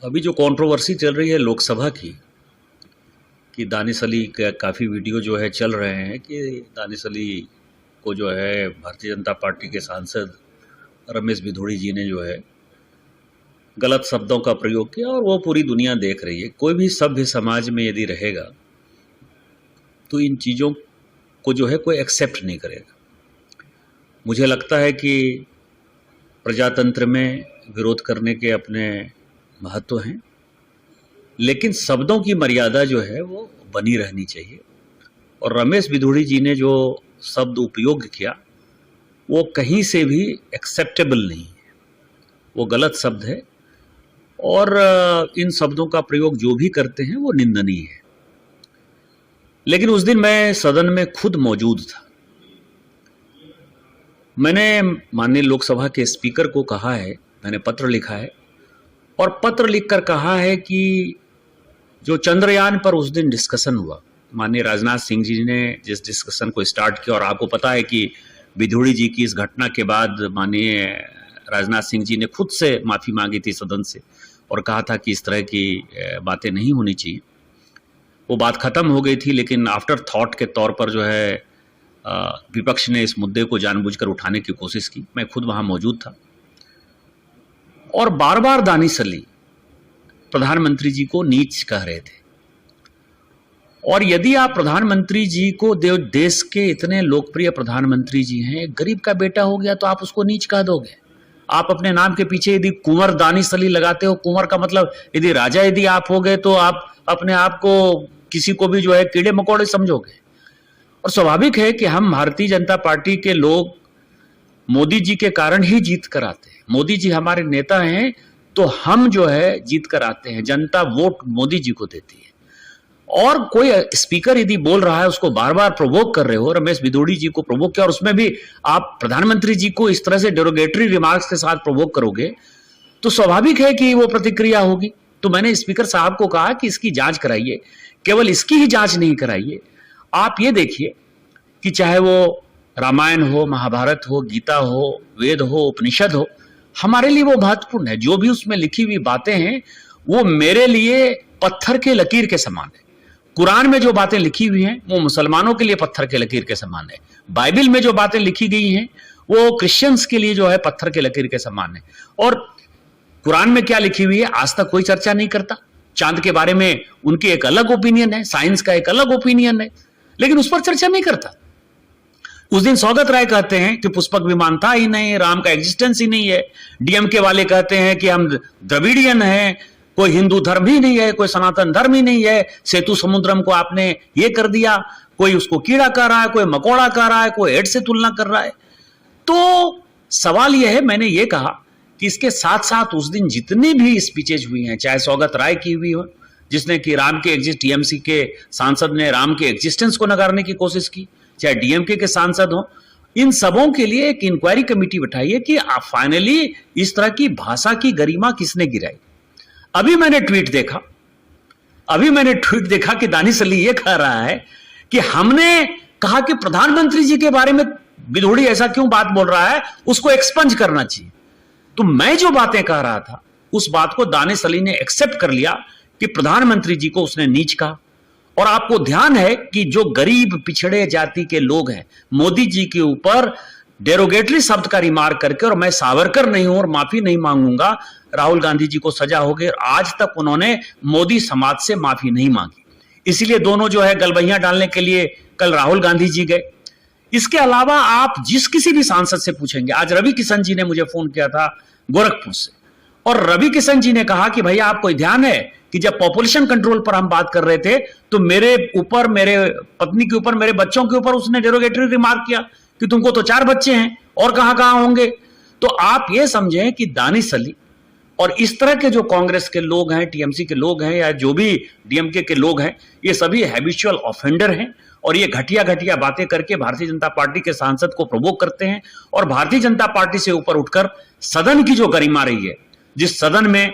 अभी जो कंट्रोवर्सी चल रही है लोकसभा की कि दानिश अली का काफ़ी वीडियो जो है चल रहे हैं कि दानिश अली को जो है भारतीय जनता पार्टी के सांसद रमेश भिदोड़ी जी ने जो है गलत शब्दों का प्रयोग किया और वो पूरी दुनिया देख रही है। कोई भी सभ्य समाज में यदि रहेगा तो इन चीज़ों को जो है कोई एक्सेप्ट नहीं करेगा। मुझे लगता है कि प्रजातंत्र में विरोध करने के अपने महत्व हैं, लेकिन शब्दों की मर्यादा जो है वो बनी रहनी चाहिए। और रमेश भिदोड़ी जी ने जो शब्द उपयोग किया वो कहीं से भी एक्सेप्टेबल नहीं है, वो गलत शब्द है और इन शब्दों का प्रयोग जो भी करते हैं वो निंदनीय है। लेकिन उस दिन मैं सदन में खुद मौजूद था। मैंने माननीय लोकसभा के स्पीकर को कहा है, मैंने पत्र लिखा है और पत्र लिखकर कहा है कि जो चंद्रयान पर उस दिन डिस्कशन हुआ, माननीय राजनाथ सिंह जी ने जिस डिस्कशन को स्टार्ट किया, और आपको पता है कि भिदोड़ी जी की इस घटना के बाद माननीय राजनाथ सिंह जी ने खुद से माफ़ी मांगी थी सदन से और कहा था कि इस तरह की बातें नहीं होनी चाहिए। वो बात ख़त्म हो गई थी, लेकिन आफ्टर थॉट के तौर पर जो है विपक्ष ने इस मुद्दे को जानबूझकर उठाने की कोशिश की। मैं खुद वहाँ मौजूद था और बार बार दानिश अली प्रधानमंत्री जी को नीच कह रहे थे। और यदि आप प्रधानमंत्री जी को, देश के इतने लोकप्रिय प्रधानमंत्री जी हैं, गरीब का बेटा हो गया तो आप उसको नीच कह दोगे? आप अपने नाम के पीछे यदि कुंवर दानिश अली लगाते हो, कुंवर का मतलब यदि राजा यदि आप हो गए तो आप अपने आप को किसी को भी जो है कीड़े मकोड़े समझोगे। और स्वाभाविक है कि हम भारतीय जनता पार्टी के लोग मोदी जी के कारण ही जीत कर आते हैं। मोदी जी हमारे नेता हैं तो हम जो है जीत कर आते हैं। जनता वोट मोदी जी को देती है। और कोई स्पीकर यदि बोल रहा है उसको बार बार प्रोवोक कर रहे हो, रमेश भिदोड़ी जी को प्रोवोक किया और उसमें भी आप प्रधानमंत्री जी को इस तरह से डेरोगेटरी रिमार्क्स के साथ प्रोवोक करोगे तो स्वाभाविक है कि वो प्रतिक्रिया होगी। तो मैंने स्पीकर साहब को कहा कि इसकी जांच कराइए, केवल इसकी ही जांच नहीं कराइए, आप ये देखिए कि चाहे वो रामायण हो, महाभारत हो, गीता हो, वेद हो, उपनिषद हो, हमारे लिए वो महत्वपूर्ण है। जो भी उसमें लिखी हुई बातें हैं वो मेरे लिए पत्थर के लकीर के समान है। कुरान में जो बातें लिखी हुई हैं वो मुसलमानों के लिए पत्थर के लकीर के समान है। बाइबल में जो बातें लिखी गई हैं वो क्रिश्चियंस के लिए जो है पत्थर के लकीर के समान है। और कुरान में क्या लिखी हुई है आज तक कोई चर्चा नहीं करता। चांद के बारे में उनकी एक अलग ओपिनियन है, साइंस का एक अलग ओपिनियन है, लेकिन उस पर चर्चा नहीं करता। उस दिन सौगत राय कहते हैं कि पुष्पक विमान था ही नहीं, राम का एग्जिस्टेंस ही नहीं है। डीएमके वाले कहते हैं कि हम द्रविडियन हैं, कोई हिंदू धर्म ही नहीं है, कोई सनातन धर्म ही नहीं है, सेतु समुद्रम को आपने ये कर दिया, कोई उसको कीड़ा कह रहा है, कोई मकोड़ा कह रहा है, कोई एड से तुलना कर रहा है। तो सवाल यह है, मैंने ये कहा कि इसके साथ साथ उस दिन जितनी भी स्पीचेज हुई हैं, चाहे सौगत राय की हुई हो जिसने कि राम के टीएमसी के सांसद ने राम के एग्जिस्टेंस को नकारने की कोशिश की, चाहे डीएमके के सांसद हो, इन सबों के लिए एक इंक्वायरी कमेटी बिठाइए कि फाइनली इस तरह की भाषा की गरिमा किसने गिराई। अभी मैंने ट्वीट देखा कि दानिश अली ये कह रहा है कि हमने कहा कि प्रधानमंत्री जी के बारे में भिदोड़ी ऐसा क्यों बात बोल रहा है, उसको एक्सपंज करना चाहिए। तो मैं जो बातें कह रहा था उस बात को दानिश अली ने एक्सेप्ट कर लिया कि प्रधानमंत्री जी को उसने नीच कहा। और आपको ध्यान है कि जो गरीब पिछड़े जाति के लोग हैं, मोदी जी के ऊपर डेरोगेटरी शब्द का रिमार्क करके, और मैं सावरकर नहीं हूं और माफी नहीं मांगूंगा, राहुल गांधी जी को सजा हो गई और आज तक उन्होंने मोदी समाज से माफी नहीं मांगी। इसलिए दोनों जो है गलबहियां डालने के लिए कल राहुल गांधी जी गए। इसके अलावा आप जिस किसी भी सांसद से पूछेंगे, आज रवि किशन जी ने मुझे फोन किया था गोरखपुर से, और रवि किशन जी ने कहा कि भैया आपको ध्यान है कि जब पॉपुलेशन कंट्रोल पर हम बात कर रहे थे तो मेरे ऊपर, मेरे पत्नी के ऊपर, मेरे बच्चों के ऊपर उसने डेरोगेटरी रिमार्क किया कि तुमको तो 4 बच्चे हैं और कहां होंगे। तो आप ये समझें कि दानिश अली और इस तरह के जो कांग्रेस के लोग हैं, टीएमसी के लोग हैं या जो भी डीएमके के लोग हैं, ये सभी हैबिचुअल ऑफेंडर हैं और ये घटिया घटिया बातें करके भारतीय जनता पार्टी के सांसद को प्रोवोक करते हैं। और भारतीय जनता पार्टी से ऊपर उठकर सदन की जो गरिमा रही है, जिस सदन में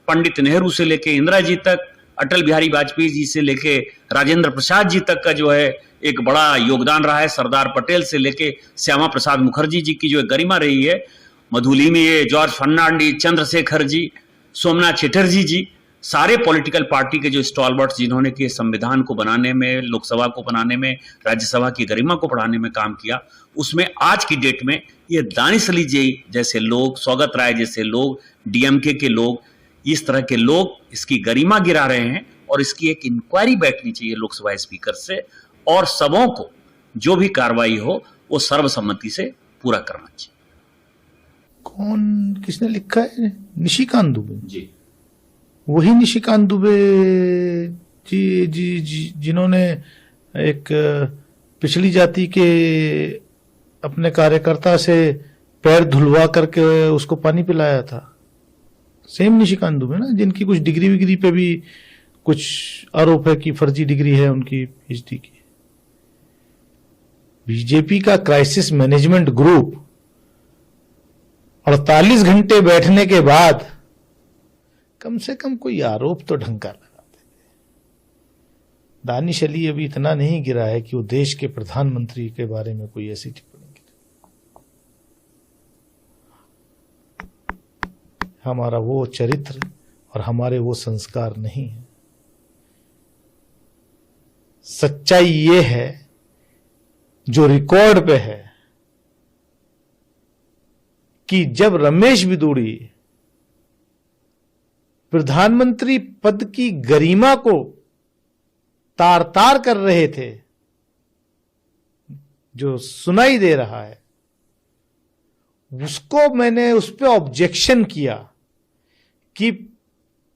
पंडित नेहरू से लेके इंदिरा जी तक, अटल बिहारी वाजपेयी जी से लेके राजेंद्र प्रसाद जी तक का जो है एक बड़ा योगदान रहा है, सरदार पटेल से लेके श्यामा प्रसाद मुखर्जी जी की जो गरिमा रही है, मधुलिमी, जॉर्ज फर्नांडिस, चंद्रशेखर जी, सोमनाथ चटर्जी जी, सारे पॉलिटिकल पार्टी के जो स्टॉलवर्ट्स जिन्होंने कि संविधान को बनाने में, लोकसभा को बनाने में, राज्यसभा की गरिमा को बढ़ाने में काम किया, उसमें आज की डेट में ये दानिश अली जी जैसे लोग, सौगत राय जैसे लोग, डीएमके के लोग, इस तरह के लोग इसकी गरिमा गिरा रहे हैं। और इसकी एक इंक्वायरी बैठनी चाहिए लोकसभा स्पीकर से, और सबों को जो भी कार्रवाई हो वो सर्वसम्मति से पूरा करना चाहिए। कौन, किसने लिखा है? निशिकांत दुबे जी, वही निशिकांत दुबे जी जिन्होंने एक पिछली जाति के अपने कार्यकर्ता से पैर धुलवा करके उसको पानी पिलाया था। सेम निशिकांत दुबे ना, जिनकी कुछ डिग्री विग्री पे भी कुछ आरोप है कि फर्जी डिग्री है उनकी, पीएचडी की। बीजेपी का क्राइसिस मैनेजमेंट ग्रुप 48 घंटे बैठने के बाद कम से कम कोई आरोप तो ढंग का लगाते थे। दानिश अली अभी इतना नहीं गिरा है कि वो देश के प्रधानमंत्री के बारे में कोई ऐसी टिप्पणी करे। हमारा वो चरित्र और हमारे वो संस्कार नहीं है। सच्चाई ये है जो रिकॉर्ड पे है कि जब रमेश बिदूड़ी प्रधानमंत्री पद की गरिमा को तार तार कर रहे थे, जो सुनाई दे रहा है, उसको मैंने उस पर ऑब्जेक्शन किया कि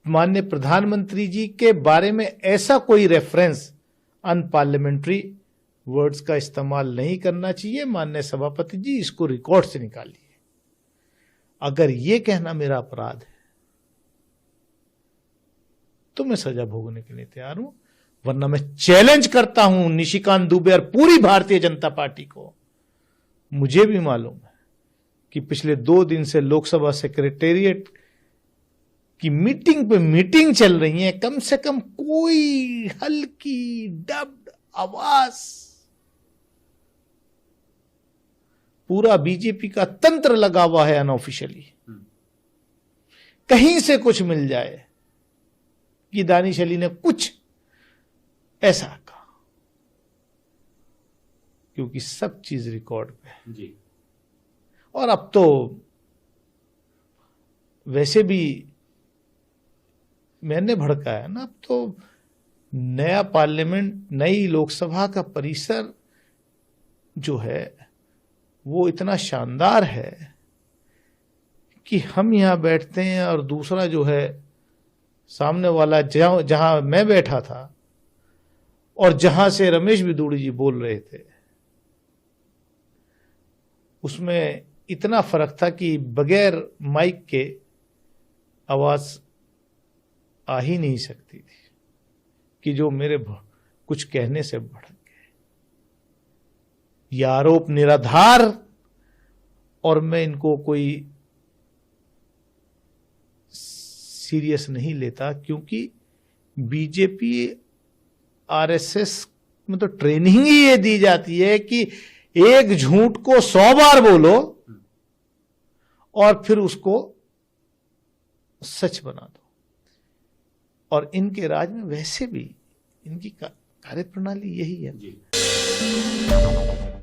माननीय प्रधानमंत्री जी के बारे में ऐसा कोई रेफरेंस अनपार्लियामेंट्री वर्ड्स का इस्तेमाल नहीं करना चाहिए। माननीय सभापति जी, इसको रिकॉर्ड से निकालिए। अगर यह कहना मेरा अपराध है तो मैं सजा भोगने के लिए तैयार हूं, वरना मैं चैलेंज करता हूं निशिकांत दुबे और पूरी भारतीय जनता पार्टी को। मुझे भी मालूम है कि पिछले 2 दिन से लोकसभा सेक्रेटेरिएट की मीटिंग पे मीटिंग चल रही है, कम से कम कोई हल्की डब्ड आवाज, पूरा बीजेपी का तंत्र लगा हुआ है अनऑफिशियली, कहीं से कुछ मिल जाए कि दानिश अली ने कुछ ऐसा कहा, क्योंकि सब चीज रिकॉर्ड पे है जी। और अब तो वैसे भी मैंने भड़काया ना, अब तो नया पार्लियामेंट, नई लोकसभा का परिसर जो है वो इतना शानदार है कि हम यहां बैठते हैं और दूसरा जो है सामने वाला, जहां मैं बैठा था और जहां से रमेश बिदूड़ी जी बोल रहे थे, उसमें इतना फर्क था कि बगैर माइक के आवाज आ ही नहीं सकती थी कि जो मेरे कुछ कहने से भड़क गए। यह आरोप निराधार, और मैं इनको कोई सीरियस नहीं लेता, क्योंकि बीजेपी आरएसएस में तो ट्रेनिंग ही ये दी जाती है कि एक झूठ को 100 बार बोलो और फिर उसको सच बना दो। और इनके राज में वैसे भी इनकी कार्यप्रणाली यही है।